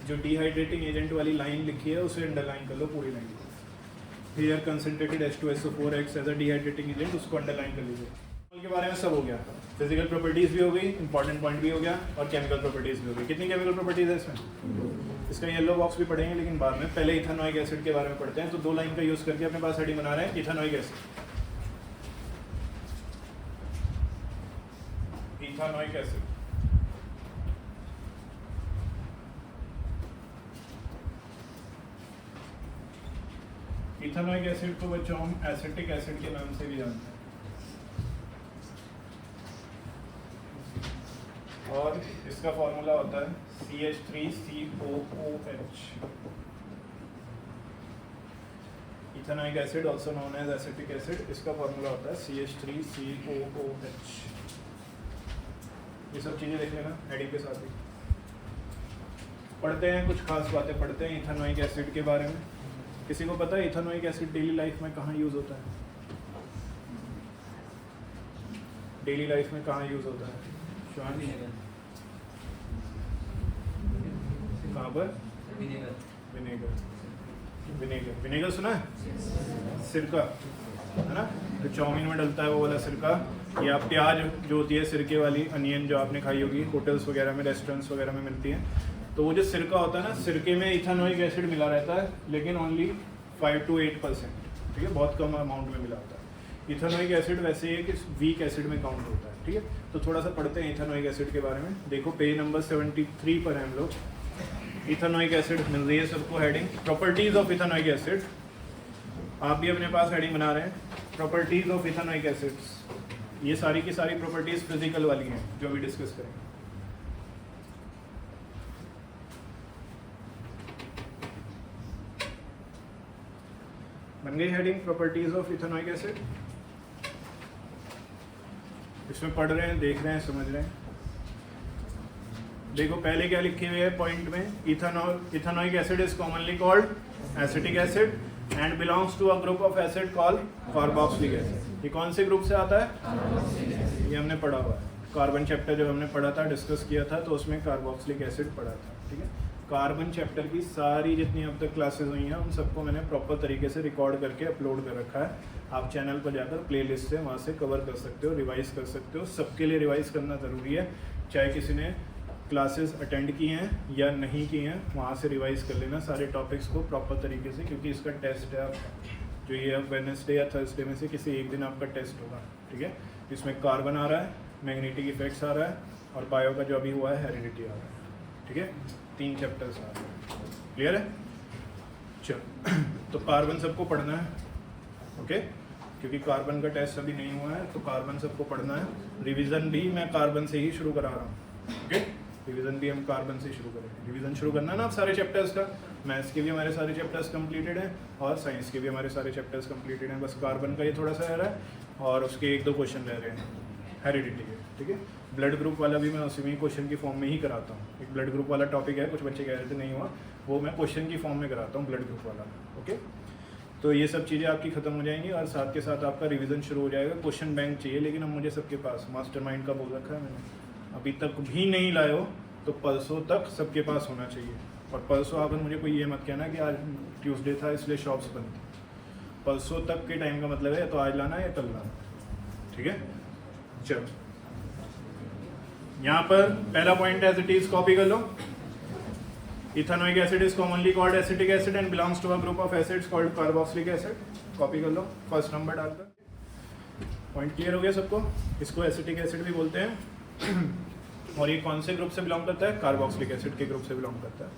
जो डिहाइड्रेटिंग एजेंट वाली लाइन लिखी है उसे अंडरलाइन कर लो पूरी line. Here concentrated H2SO4 acts as a dehydrating agent, उसको अंडरलाइन कर लीजिए। के बारे में सब हो गया, फिजिकल प्रॉपर्टीज भी हो गई, इंपॉर्टेंट पॉइंट भी हो गया और केमिकल प्रॉपर्टीज भी हो गई। कितनी केमिकल प्रॉपर्टीज है इसमें? इसका येलो बॉक्स भी पढ़ेंगे लेकिन बाद में। पहले इथेनॉइक एसिड के बारे में पढ़ते हैं। तो दो लाइन का यूज करके अपने पास हेडिंग बना रहे हैं ethanoic acid. Ethanoic acid ethanoic acid को बच्चों हम एसिटिक एसिड के नाम से भी जानते हैं। और इसका फॉर्मूला होता है CH3COOH। Ethanoic acid also known as acetic acid, इसका फॉर्मूला होता है CH3COOH। ये सब चीज़ें देख लेना हेडिंग के साथ ही। पढ़ते हैं, कुछ खास बातें पढ़ते हैं इथेनॉइक एसिड के बारे में। किसी को पता है इथेनॉइक एसिड डेली लाइफ में कहाँ यूज़ होता है? डेली लाइफ में कहाँ यूज़ होता है? कहाँ पर? विनेगर सुना है? सिरका है ना, जो चाउमीन में डलता है वो वाला सिरका, या प्याज जो होती है सिरके वाली, अनियन जो आपने खाई होगी होटल्स वगैरह में, रेस्टोरेंट्स वगैरह में मिलती है। तो वो जो सिरका होता है ना, सिरके में इथेनॉइक एसिड मिला रहता है लेकिन ओनली 5 to 8%। ठीक है, बहुत कम अमाउंट में मिला होता है। इथेनॉइक एसिड वैसे ही कि वीक एसिड में काउंट होता है। ठीक है, तो थोड़ा सा पढ़ते हैं इथेनॉइक एसिड के बारे में। देखो पेज नंबर 73 पर हैं हम लोग। इथेनॉइक एसिड मिल रही है सबको heading, properties of ethanoic acid. आप भी अपने पास हेडिंग बना रहे हैं, प्रॉपर्टीज ऑफ इथेनॉइक एसिड्स। ये सारी की सारी प्रॉपर्टीज फिजिकल वाली हैं जो भी डिस्कस करेंगे। बन गई heading properties of ethanoic acid. इसमें पढ़ रहे हैं, देख रहे हैं, समझ रहे हैं। देखो पहले क्या लिखे हुए है पॉइंट में, ethanoic acid is commonly called acetic acid and belongs to a group of acid called carboxylic acid. ये कौन से ग्रुप से आता है? ये हमने पढ़ा हुआ है, कार्बन चैप्टर जब हमने पढ़ा था, डिस्कस किया था, तो उसमें कार्बोक्सिलिक एसिड पढ़ा था। ठीक है, कार्बन चैप्टर की सारी जितनी अब तक क्लासेस हुई हैं उन सबको मैंने प्रॉपर तरीके से रिकॉर्ड करके अपलोड कर रखा है। आप चैनल पर जाकर प्लेलिस्ट से वहाँ से कवर कर सकते हो, रिवाइज कर सकते हो। सबके लिए रिवाइज करना ज़रूरी है, चाहे किसी ने क्लासेस अटेंड की हैं या नहीं की हैं, वहाँ से रिवाइज कर लेना सारे टॉपिक्स को प्रॉपर तरीके से, क्योंकि इसका टेस्ट है आपका, जो ये अब वेडनेसडे या थर्सडे में से किसी एक दिन आपका टेस्ट होगा। ठीक है, इसमें कार्बन आ रहा है, मैग्नेटिक इफेक्ट्स आ रहा है, और बायो का जो अभी हुआ है हेरिडिटी आ रहा है। ठीक है, 3 चैप्टर्स आ रहे हैं। क्लियर है? चलो, तो कार्बन सबको पढ़ना है। ओके, क्योंकि कार्बन का टेस्ट अभी नहीं हुआ है तो कार्बन सबको पढ़ना है। रिवीजन भी मैं कार्बन से ही शुरू करा रहा हूँ। ओके, रिवीजन भी हम कार्बन से शुरू करेंगे। रिवीजन शुरू करना ना आप सारे चैप्टर्स का, मैथ्स के भी हमारे सारे चैप्टर्स कंप्लीटेड हैं और साइंस के भी हमारे सारे चैप्टर्स कंप्लीटेड हैं, बस कार्बन का ये थोड़ा सा रह रहा है और उसके 1-2 क्वेश्चन रह रहे हैं हेरिडिटी के, ठीक है। ब्लड ग्रुप वाला भी मैं उसी में क्वेश्चन की फॉर्म में ही कराता हूँ। एक ब्लड ग्रुप वाला टॉपिक है, कुछ बच्चे कह रहे थे नहीं हुआ, वो मैं क्वेश्चन की फॉर्म में कराता हूँ ब्लड ग्रुप वाला, ओके। तो ये सब चीज़ें आपकी ख़त्म हो जाएंगी और साथ के साथ आपका रिवीजन शुरू हो जाएगा। क्वेश्चन बैंक चाहिए, लेकिन अब मुझे सबके पास मास्टरमाइंड का बोल रखा है मैंने, अभी तक भी नहीं लाए हो तो परसों तक सबके पास होना चाहिए। और परसों आकर मुझे कोई ये मत कहना कि आज ट्यूसडे था इसलिए शॉप्स बंद थी। परसों तक के टाइम का मतलब है तो आज लाना या कल लाना, ठीक है। चलो यहाँ पर पहला point as it is copy कर लो। Ethanoic acid is commonly called acetic acid and belongs to a group of acids called carboxylic acid. Copy कर लो फर्स्ट नंबर डालकर। पॉइंट क्लियर हो गया सबको? इसको एसिटिक एसिड भी बोलते हैं और ये कौन से ग्रुप से बिलोंग करता है? कार्बोक्सिलिक एसिड के ग्रुप से बिलोंग करता है।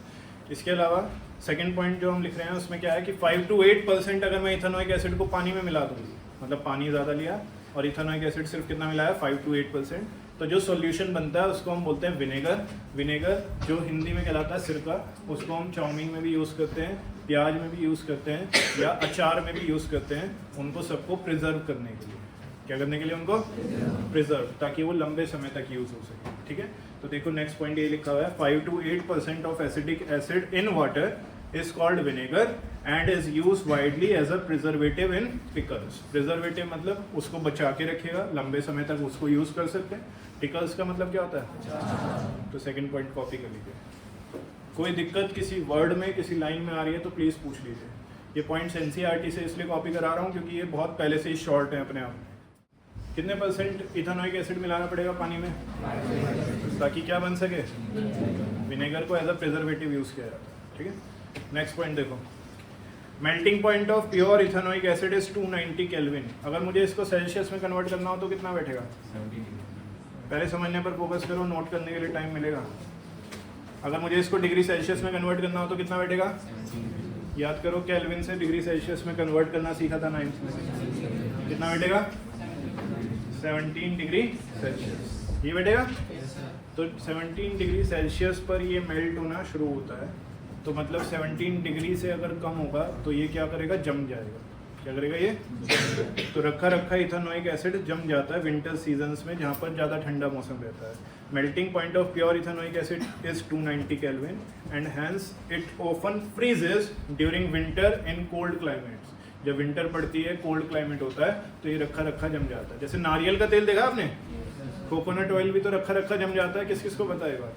इसके अलावा सेकंड पॉइंट जो हम लिख रहे हैं उसमें क्या है कि 5 to 8% अगर मैं इथेनोइक एसिड को पानी में मिला दूँ, मतलब पानी ज़्यादा लिया और इथेनोइक एसिड सिर्फ कितना मिलाया? 5 to 8%, तो जो सॉल्यूशन बनता है उसको हम बोलते हैं विनेगर। विनेगर जो हिंदी में कहलाता है सिरका, उसको हम चाउमीन में भी यूज़ करते हैं, प्याज में भी यूज़ करते हैं या अचार में भी यूज़ करते हैं, उनको सबको प्रिजर्व करने के लिए। क्या करने के लिए? उनको प्रिजर्व, ताकि वो लंबे समय तक यूज़ हो सके, ठीक है। तो देखो नेक्स्ट पॉइंट ये लिखा हुआ है 5 to 8% of acidic acid in water is called vinegar and is use widely as a preservative in pickles. Preservative मतलब उसको बचा के रखेगा, लंबे समय तक उसको यूज कर सकते हैं। पिकल्स का मतलब क्या होता है? तो सेकंड पॉइंट कॉपी कर लीजिए। कोई दिक्कत किसी वर्ड में, किसी लाइन में आ रही है तो प्लीज पूछ लीजिए। ये पॉइंट्स एनसीईआरटी से इसलिए कॉपी करा रहा हूँ क्योंकि ये बहुत पहले से ही शॉर्ट है अपने आप में। कितने % इथेनोइक एसिड मिलाना पड़ेगा पानी में ताकि क्या बन सके? विनेगर को एज अ प्रिजर्वेटिव यूज किया जाता है, ठीक है। नेक्स्ट पॉइंट देखो, melting point of pure ethanoic acid is 290 kelvin. अगर मुझे इसको सेल्सियस में कन्वर्ट करना हो तो कितना बैठेगा? पहले समझने पर फोकस करो, नोट करने के लिए टाइम मिलेगा। अगर मुझे इसको डिग्री सेल्सियस में कन्वर्ट करना हो तो कितना बैठेगा? याद करो, केल्विन से डिग्री सेल्सियस में कन्वर्ट करना सीखा था 9th में। कितना बैठेगा? 17 डिग्री सेल्सियस। ये बैठेगा? तो 17 डिग्री सेल्सियस पर ये मेल्ट होना शुरू होता है, तो मतलब 17 डिग्री से अगर कम होगा तो ये क्या करेगा? जम जाएगा। क्या करेगा ये? तो रखा रखा इथेनोइक एसिड जम जाता है विंटर सीजन्स में, जहाँ पर ज़्यादा ठंडा मौसम रहता है। Melting point of pure ethanoic acid is 290 kelvin and hence it often freezes during winter in cold climates. जब विंटर पड़ती है, कोल्ड क्लाइमेट होता है, तो ये रखा रखा जम जाता है। जैसे नारियल का तेल देखा आपने, कोकोनट ऑयल भी तो रखा रखा जम जाता है। किस किस को पता है बात?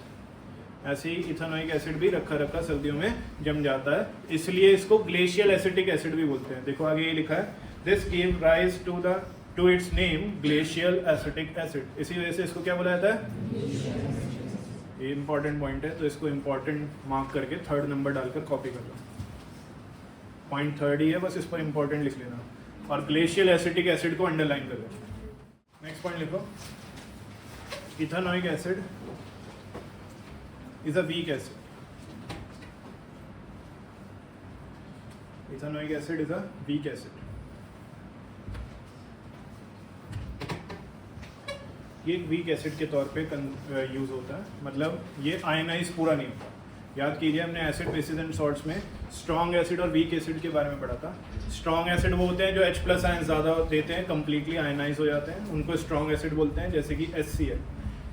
ऐसे ही इथेनोइक एसिड भी रखा रखा सर्दियों में जम जाता है, इसलिए इसको ग्लेशियल एसिटिक एसिड भी बोलते हैं। देखो आगे ये लिखा है, this give rise to its name glacial acetic acid. इसी वजह से इसको क्या बोला जाता है? ये इंपॉर्टेंट पॉइंट है, तो इसको इंपॉर्टेंट मार्क करके 3rd नंबर डालकर कॉपी कर लो। पॉइंट 3rd ही है, बस इस पर इंपॉर्टेंट लिख लेना और ग्लेशियल एसिटिक एसिड को अंडरलाइन कर लेना। नेक्स्ट पॉइंट लिखो, ethanoic acid is a weak acid. Ethanoic acid is a weak acid. ये एक वीक एसिड के तौर पे यूज होता है, मतलब ये आयनाइज पूरा नहीं होता। याद कीजिए, हमने एसिड बेसिस एंड सॉल्ट्स में स्ट्रॉन्ग एसिड और वीक एसिड के बारे में पढ़ा था। स्ट्रॉन्ग एसिड वो होते हैं जो H+ आयन ज़्यादा देते हैं, कम्प्लीटली आयनाइज हो जाते हैं, उनको स्ट्रॉन्ग एसिड बोलते हैं। जैसे कि HCl,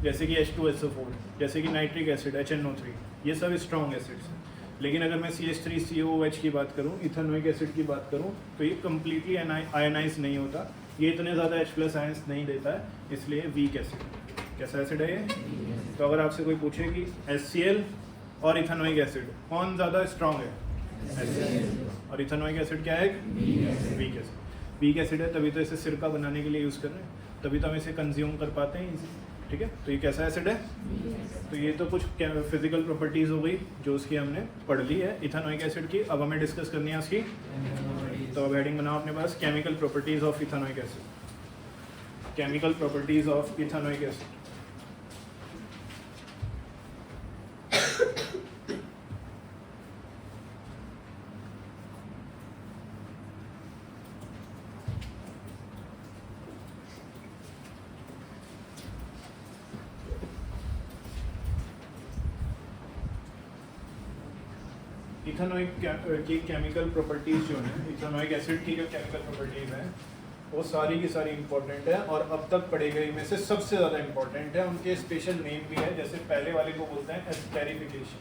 जैसे कि H2SO4, जैसे कि नाइट्रिक एसिड HNO3, ये सब स्ट्रॉन्ग एसिड्स हैं। लेकिन अगर मैं CH3COOH की बात करूँ, इथेनोइक एसिड की बात करूँ, तो ये कम्प्लीटली आयनाइज नहीं होता, ये इतने ज़्यादा H+ आयन्स नहीं देता है, इसलिए वीक एसिड। कैसा एसिड है ये? तो अगर आपसे कोई पूछे कि HCl और इथेनोइक एसिड कौन ज़्यादा स्ट्रॉन्ग है? HCl। और इथेनोइक एसिड क्या है? Weak acid. वीक एसिड है तभी तो इसे सिरका बनाने के लिए यूज़ कर रहे हैं, तभी तो हम इसे कंज्यूम कर पाते हैं इसे, ठीक है। तो ये कैसा एसिड है? तो ये तो कुछ फिजिकल प्रॉपर्टीज़ हो गई जो उसकी हमने पढ़ ली है इथेनोइक एसिड की। अब हमें डिस्कस करनी है उसकी, तो अब हेडिंग बनाओ अपने पास, chemical properties of ethanoic acid. Chemical properties of ethanoic acid. Ethanoic की केमिकल प्रॉपर्टीज़ जो हैं, इथेनॉइक एसिड की जो केमिकल प्रॉपर्टीज़ हैं वो सारी की सारी इंपॉर्टेंट है और अब तक पढ़े गए में से सबसे ज़्यादा इंपॉर्टेंट है। उनके स्पेशल नेम भी है, जैसे पहले वाले को बोलते हैं एस्टेरिफिकेशन।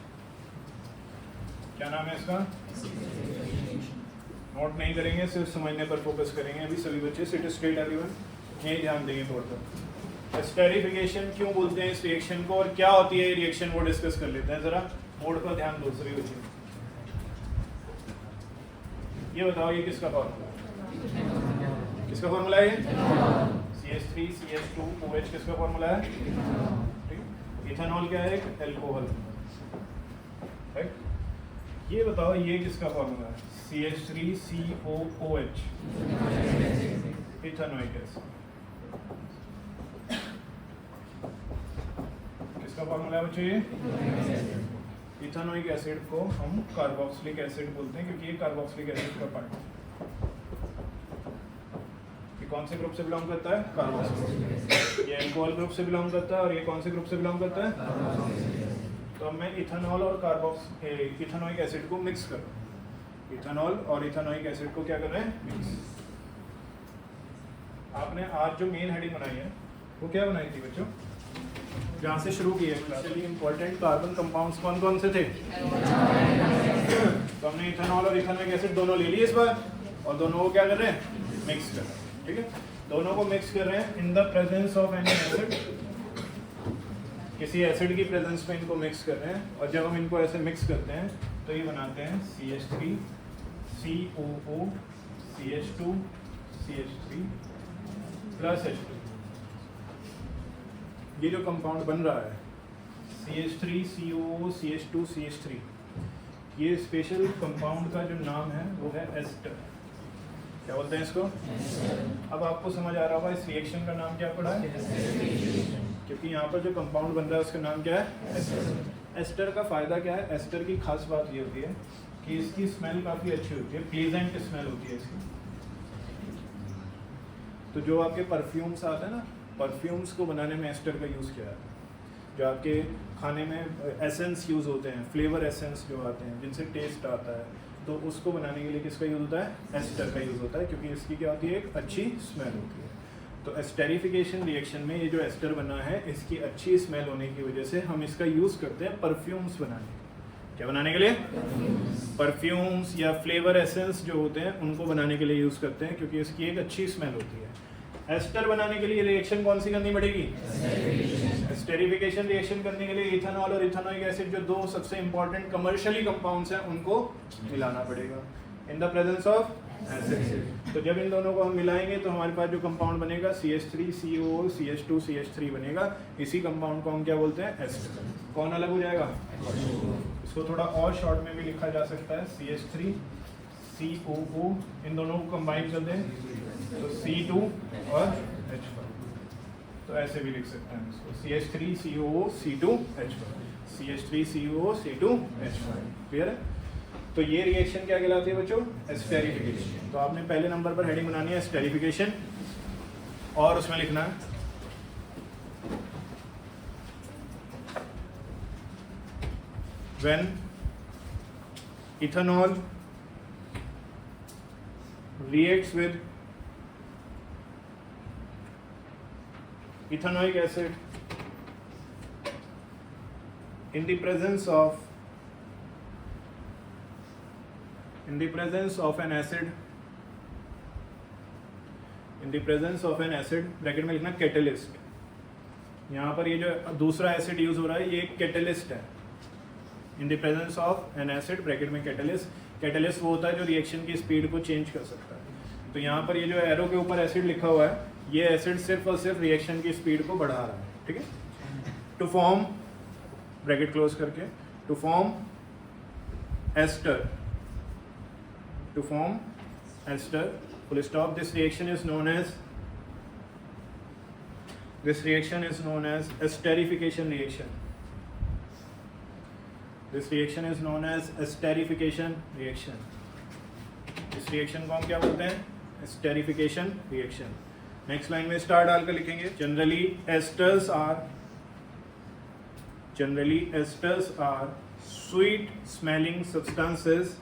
क्या नाम है इसका? नोट नहीं करेंगे, सिर्फ समझने पर फोकस करेंगे अभी सभी बच्चे। सिट स्ट्रेट एवरीवन, यही ध्यान देंगे थोड़ा सा। एस्टेरिफिकेशन क्यों बोलते हैं इस रिएक्शन को और क्या होती है ये रिएक्शन, वो डिस्कस कर लेते हैं। ज़रा बोर्ड पर ध्यान दो सभी बच्चे। ये बताओ ये किसका फॉर्मूला है? किसका फॉर्मूला है? CH3 CH2 OH किसका फॉर्मूला है? इथेनॉल क्या है? एक एल्कोहल, राइट। ये बताओ ये किसका फॉर्मूला है? CH3 COOH, ethanoic acid. किसका फॉर्मूला है बच्चों? ये इथेनॉइक एसिड को हम कार्बोक्सिलिक एसिड बोलते हैं क्योंकि ये कार्बोक्सिलिक एसिड का पार्ट है। ये कौन से ग्रुप से बिलोंग करता है? कार्बोक्सिलिक। ये अल्कोहल ग्रुप से बिलोंग करता है और ये कौन से ग्रुप से बिलोंग करता है? तो अब मैं इथेनॉल और इथेनॉइक एसिड को मिक्स कर रहा हूँ। इथेनॉल और इथेनॉइक एसिड को क्या कर रहे हैं? मिक्स। आपने आज जो मेन हेडिंग बनाई है वो क्या बनाई थी बच्चों? जहाँ से शुरू की है क्लास। इंपॉर्टेंट कार्बन कंपाउंड्स कौन कौन से थे? तो हमने इथेनॉल और इथेनॉइक एसिड दोनों ले लिए इस बार और दोनों को क्या कर रहे हैं? मिक्स कर रहे हैं। ठीक है, दोनों को मिक्स कर रहे हैं in the presence of any acid. किसी एसिड की प्रेजेंस में इनको मिक्स कर रहे हैं और जब हम इनको ऐसे मिक्स करते हैं तो ये बनाते हैं CH3 COO CH2 CH3 plus H2। ये जो कंपाउंड बन रहा है CH3 COO CH2 CH3, ये स्पेशल कंपाउंड का जो नाम है वो है एस्टर। क्या बोलते हैं इसको? अब आपको समझ आ रहा होगा इस रिएक्शन का नाम क्या पड़ा है? क्योंकि यहाँ पर जो कंपाउंड बन रहा है उसका नाम क्या है? एस्टर। एस्टर का फ़ायदा क्या है? एस्टर की खास बात ये होती है कि इसकी स्मेल काफ़ी अच्छी होती है, प्लीजेंट स्मेल होती है इसकी। तो जो आपके परफ्यूम्स आते हैं ना, परफ्यूम्स को बनाने में एस्टर का यूज़ किया जाता है। जो आपके खाने में एसेंस यूज़ होते हैं, फ्लेवर एसेंस जो आते हैं जिनसे टेस्ट आता है, तो उसको बनाने के लिए किसका यूज़ होता है? एस्टर का यूज़ होता है, क्योंकि इसकी क्या होती है? एक अच्छी स्मेल होती है। तो एस्टेरिफिकेशन रिएक्शन में ये जो एस्टर बना है इसकी अच्छी स्मेल होने की वजह से हम इसका यूज़ करते हैं परफ्यूम्स बनाने के लिए। क्या बनाने के लिए? परफ्यूम्स या फ्लेवर एसेंस जो होते हैं उनको बनाने के लिए यूज़ करते हैं, क्योंकि इसकी एक अच्छी स्मेल होती है। एस्टर बनाने के लिए रिएक्शन कौन सी करनी पड़ेगी? एस्टेरिफिकेशन रिएक्शन करने के लिए इथेनॉल और इथेनॉइक एसिड जो दो सबसे इंपॉर्टेंट कमर्शियली कंपाउंड्स हैं उनको मिलाना पड़ेगा in the presence of acid. तो जब इन दोनों को हम मिलाएंगे तो हमारे पास जो कंपाउंड बनेगा CH3 COO CH2 CH3 बनेगा। इसी कंपाउंड को हम क्या बोलते हैं? एस्टर। कौन अलग हो जाएगा? इसको थोड़ा और शॉर्ट में भी लिखा जा सकता है CH3 COO, इन दोनों को कंबाइन कर दें तो C2 और H5। तो ऐसे भी लिख सकते हैं इसको CH3 COO C2 H5, CH3 COO C2 H5। Clear है? तो ये रिएक्शन क्या कहलाती है बच्चों? एस्टेरिफिकेशन। तो आपने पहले नंबर पर हेडिंग बनानी है एस्टेरिफिकेशन और उसमें लिखना है when ethanol reacts with ethanoic acid in the presence of an acid, bracket में लिखना कैटलिस्ट। यहाँ पर ये जो दूसरा एसिड यूज हो रहा है ये एक कैटलिस्ट है। In the presence of N acid, bracket में कैटलिस्ट वो होता है जो रिएक्शन की स्पीड को चेंज कर सकता है। तो यहाँ पर ये जो एरो के ऊपर एसिड लिखा हुआ है ये एसिड सिर्फ और सिर्फ रिएक्शन की स्पीड को बढ़ा रहा है। ठीक है? टू फॉर्म, ब्रैकेट क्लोज करके, to form ester, full stop. This reaction is known as esterification reaction. This reaction is known as esterification reaction. इस रिएक्शन को हम क्या बोलते हैं? Esterification reaction. नेक्स्ट लाइन में स्टार डालकर लिखेंगे generally esters are sweet smelling substances.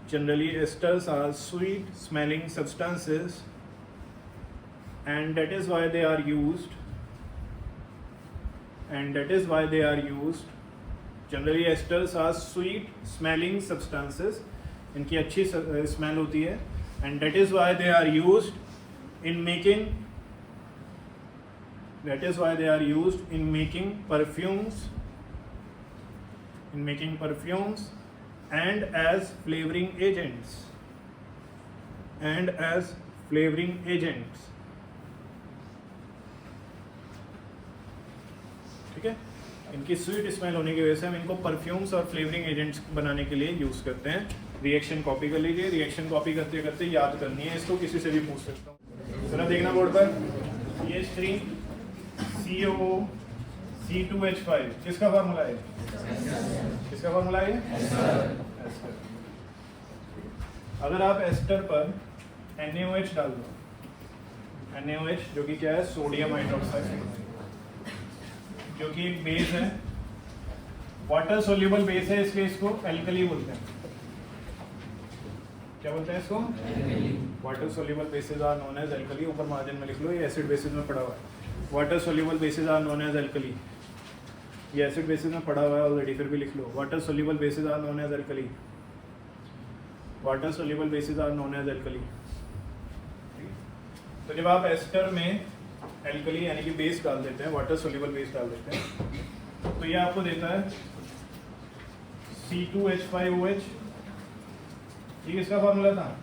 Generally esters are sweet smelling substances, and that is why they are used. Generally esters are sweet smelling substances. इनकी अच्छी स्मेल होती है, and that is why they are used in making perfumes, and as flavoring agents. ठीक है, इनकी sweet smell होने की वजह से हम इनको परफ्यूम्स और फ्लेवरिंग एजेंट्स बनाने के लिए यूज़ करते हैं। रिएक्शन कॉपी कर लीजिए, रिएक्शन कॉपी करते करते याद करनी है, इसको किसी से भी पूछ सकता हूँ। जरा देखना बोर्ड पर, CH3 CO C2H5 किसका फार्मूला है? एस्टर। अगर आप एस्टर पर NaOH डाल दो, NaOH जो कि क्या है? सोडियम हाइड्रोक्साइड, जो कि एक बेस है, वाटर सोल्यूबल बेस है, इसलिए इसको एल्कली बोलते हैं। क्या बोलते हैं इसको? Water soluble bases are known as alkali. ऊपर मार्जिन में लिख लो, ये एसिड बेसिस में पढ़ा हुआ है। Water soluble bases are known as alkali, ये एसिड बेसिस में पढ़ा हुआ है ऑलरेडी, फिर भी लिख लो। Water soluble bases are known as alkali, तो जब आप एस्टर में एल्कली यानी कि बेस डाल देते हैं, वाटर सोल्यूबल बेस डाल देते हैं, तो ये आपको देता है C2H5OH। ये किसका फॉर्मूला था?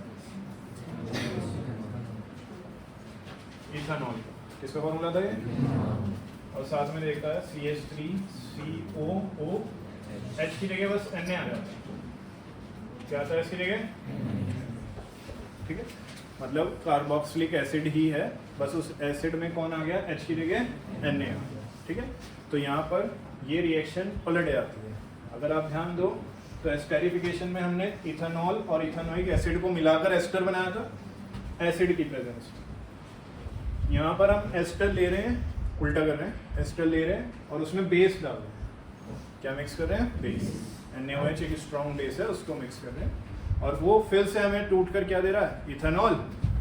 इथेनॉल। किसका फॉर्मूला था ये? और साथ में देखता है CH3COOH की जगह बस Na आ जाता है। क्या आता है इसकी जगह? ठीक है, मतलब कार्बोक्सिलिक एसिड ही है, बस उस एसिड में कौन आ गया? H की जगह Na आ गया। ठीक है, तो यहाँ पर ये रिएक्शन पलट जाती है। अगर आप ध्यान दो तो एस्टेरिफिकेशन में हमने इथेनॉल और इथेनोइक एसिड को मिलाकर एस्टर बनाया था, एसिड की प्रेजेंस। यहाँ पर हम एस्टर ले रहे हैं, उल्टा कर रहे हैं, एस्टर ले रहे हैं और उसमें बेस डाल रहे हैं। क्या मिक्स कर रहे हैं? बेस। NaOH एक स्ट्रॉन्ग बेस है, उसको मिक्स कर रहे हैं, और वो फिर से हमें टूट कर क्या दे रहा है? इथेनॉल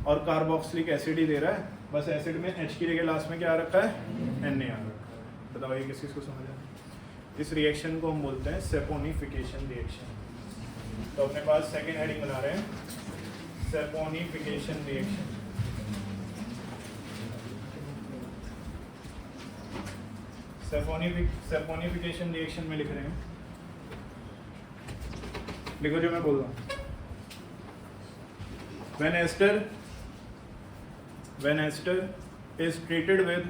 और कार्बोक्सिलिक एसिड ही दे रहा है, बस एसिड में H की जगह लास्ट में क्या आ रखा है? Na आ रखा है। बताओ ये किस को समझ आया? इस रिएक्शन को हम बोलते हैं सेपोनिफिकेशन रिएक्शन। तो अपने पास सेकेंड हेडिंग बना रहे हैं, सेपोनिफिकेशन रिएक्शन। सेपोनिफिकेशन रिएक्शन में लिख रहे हैं, लिखो जो मैं बोल रहा हूँ। When ester is treated with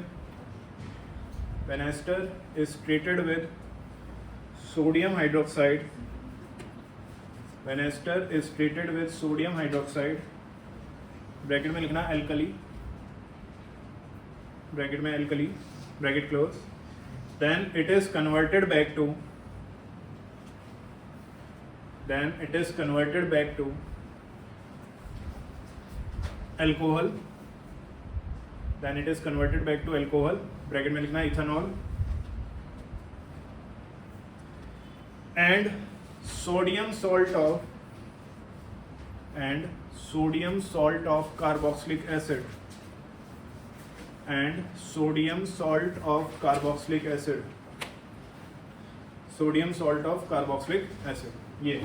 sodium hydroxide, bracket में लिखना alkali, bracket close, then it is converted back to alcohol, bracket में लिखना ethanol, and sodium salt of carboxylic acid, sodium salt of carboxylic acid, ये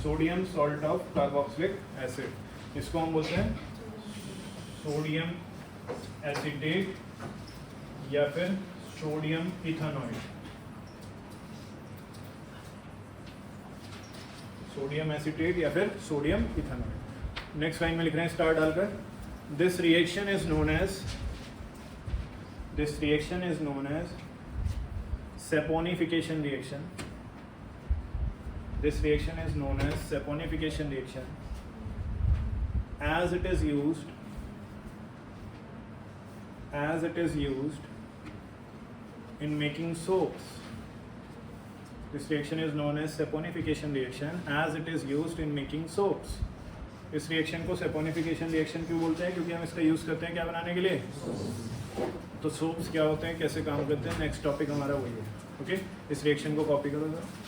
sodium salt of carboxylic acid, इसको हम बोलते हैं sodium acetate या फिर सोडियम इथेनॉइड। नेक्स्ट लाइन में लिख रहे हैं स्टार डालकर, this reaction is known as saponification reaction. This reaction is known as saponification reaction, as it is used in making soaps. This reaction is known as saponification reaction, as it is used in making soaps. इस रिएक्शन को saponification reaction क्यों बोलते हैं? क्योंकि हम इसका use करते हैं क्या बनाने के लिए? तो सोप्स क्या होते हैं, कैसे काम करते हैं, नेक्स्ट टॉपिक हमारा वही है। ओके, इस रिएक्शन को कॉपी करो जरा।